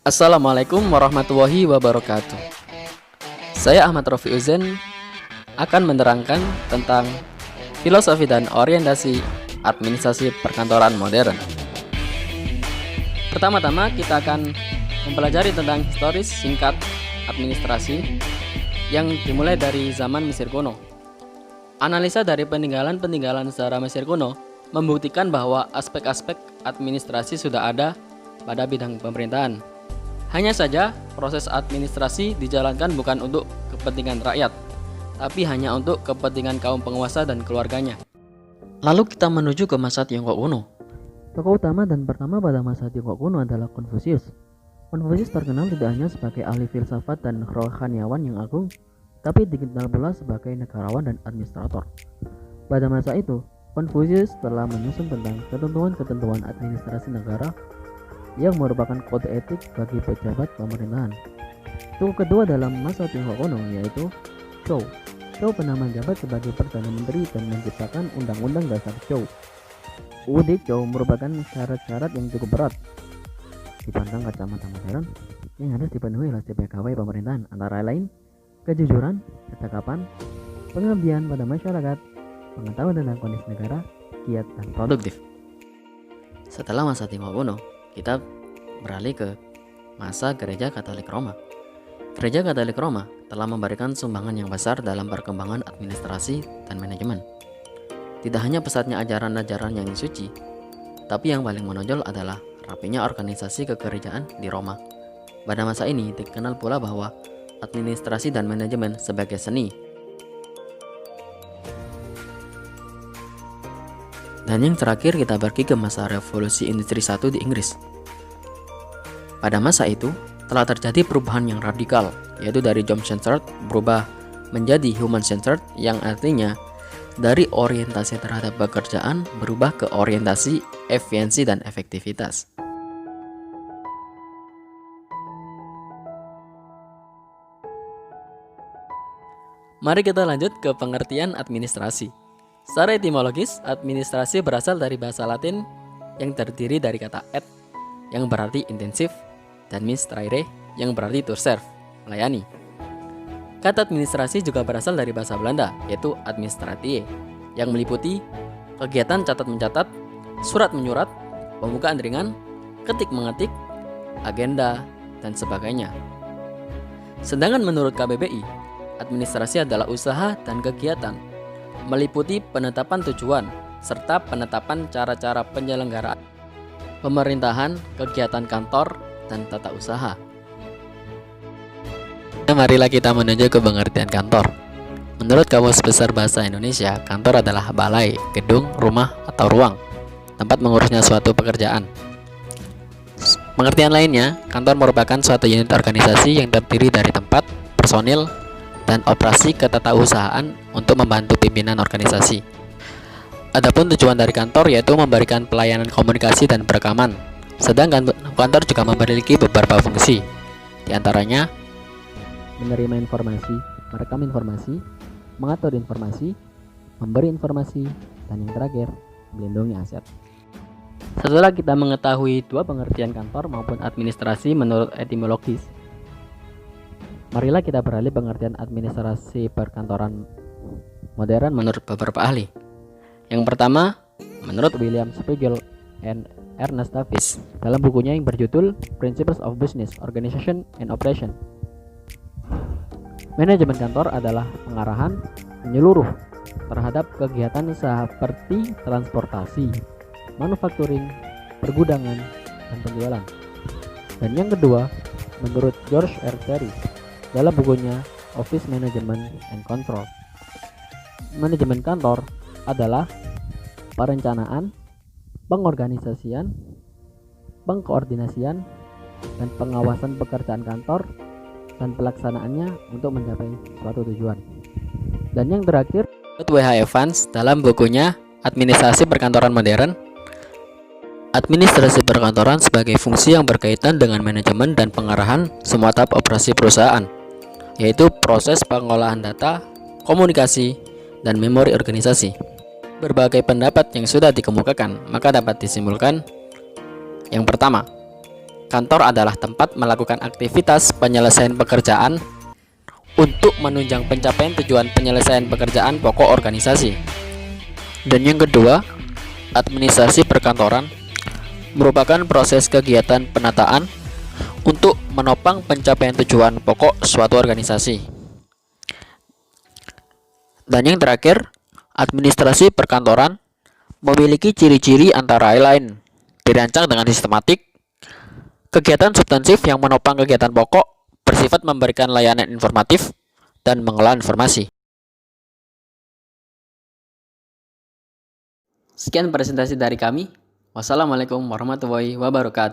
Assalamualaikum warahmatullahi wabarakatuh. Saya Ahmad Rofi Uzen akan menerangkan tentang filosofi dan orientasi administrasi perkantoran modern. Pertama-tama kita akan mempelajari tentang historis singkat administrasi yang dimulai dari zaman Mesir kuno. Analisa dari peninggalan-peninggalan sejarah Mesir kuno membuktikan bahwa aspek-aspek administrasi sudah ada pada bidang pemerintahan. Hanya saja, proses administrasi dijalankan bukan untuk kepentingan rakyat, tapi hanya untuk kepentingan kaum penguasa dan keluarganya. Lalu kita menuju ke masa Tiongkok kuno. Tokoh utama dan pertama pada masa Tiongkok kuno adalah Konfusius. Konfusius terkenal tidak hanya sebagai ahli filsafat dan rohaniawan yang agung, tapi dikenal pula sebagai negarawan dan administrator. Pada masa itu, Konfusius telah menyusun tentang ketentuan-ketentuan administrasi negara yang merupakan kode etik bagi pejabat pemerintahan. Tokoh kedua dalam masa Tiongkok kuno yaitu Zhou. Zhou pernah menjabat sebagai Perdana Menteri dan menciptakan Undang-Undang Dasar Zhou. UUD Zhou merupakan syarat-syarat yang cukup berat dipandang kacamata modern yang harus dipenuhi oleh setiap pegawai pemerintahan, antara lain kejujuran, kecakapan, pengabdian pada masyarakat, pengetahuan tentang kondisi negara, giat dan produktif. Setelah masa Tiongkok kuno, kita beralih ke masa Gereja Katolik Roma. Gereja Katolik Roma telah memberikan sumbangan yang besar dalam perkembangan administrasi dan manajemen. Tidak hanya pesatnya ajaran-ajaran yang suci, tapi yang paling menonjol adalah rapinya organisasi kegerejaan di Roma. Pada masa ini dikenal pula bahwa administrasi dan manajemen sebagai seni. Dan yang terakhir kita pergi ke masa revolusi industri 1 di Inggris. Pada masa itu telah terjadi perubahan yang radikal, yaitu dari job-centered berubah menjadi human-centered, yang artinya dari orientasi terhadap pekerjaan berubah ke orientasi efisiensi dan efektivitas. Mari kita lanjut ke pengertian administrasi. Secara etimologis, administrasi berasal dari bahasa Latin yang terdiri dari kata ad, yang berarti intensif, dan ministrare, yang berarti to serve, melayani. Kata administrasi juga berasal dari bahasa Belanda, yaitu administratie, yang meliputi kegiatan catat-mencatat, surat-menyurat, pembukaan ringan, ketik-mengetik, agenda, dan sebagainya. Sedangkan menurut KBBI, administrasi adalah usaha dan kegiatan meliputi penetapan tujuan serta penetapan cara-cara penyelenggaraan pemerintahan, kegiatan kantor, dan tata usaha. Marilah kita menuju ke pengertian kantor. Menurut Kamus Besar Bahasa Indonesia, kantor adalah balai, gedung, rumah, atau ruang tempat mengurusnya suatu pekerjaan. Pengertian lainnya, kantor merupakan suatu unit organisasi yang terdiri dari tempat, personil, dan operasi ketetausahaan untuk membantu pimpinan organisasi. Adapun tujuan dari kantor yaitu memberikan pelayanan komunikasi dan perekaman. Sedangkan kantor juga memiliki beberapa fungsi, diantaranya Menerima informasi, merekam informasi, mengatur informasi, memberi informasi, dan yang terakhir, melindungi aset. Setelah kita mengetahui dua pengertian kantor maupun administrasi menurut etimologis, marilah kita beralih pengertian administrasi perkantoran modern menurut beberapa ahli. Yang pertama, menurut William Spiegel and Ernest Davis dalam bukunya yang berjudul Principles of Business, Organization and Operation. Manajemen kantor adalah pengarahan menyeluruh terhadap kegiatan seperti transportasi, manufacturing, pergudangan, dan penjualan. Dan yang kedua, menurut George R. Terry dalam bukunya Office Management and Control. Manajemen kantor adalah perencanaan, pengorganisasian, pengkoordinasian, dan pengawasan pekerjaan kantor dan pelaksanaannya untuk mencapai suatu tujuan. Dan yang terakhir, W.H. Evans dalam bukunya Administrasi Perkantoran Modern. Administrasi perkantoran sebagai fungsi yang berkaitan dengan manajemen dan pengarahan semua tahap operasi perusahaan, yaitu proses pengolahan data, komunikasi, dan memori organisasi. Berbagai pendapat yang sudah dikemukakan, maka dapat disimpulkan. Yang pertama, Kantor adalah tempat melakukan aktivitas penyelesaian pekerjaan untuk menunjang pencapaian tujuan penyelesaian pekerjaan pokok organisasi. Dan yang kedua, administrasi perkantoran merupakan proses kegiatan penataan untuk menopang pencapaian tujuan pokok suatu organisasi. Dan yang terakhir, administrasi perkantoran memiliki ciri-ciri antara lain dirancang dengan sistematik, kegiatan substansif yang menopang kegiatan pokok, bersifat memberikan layanan informatif, dan mengelola informasi. Sekian presentasi dari kami. Wassalamualaikum warahmatullahi wabarakatuh.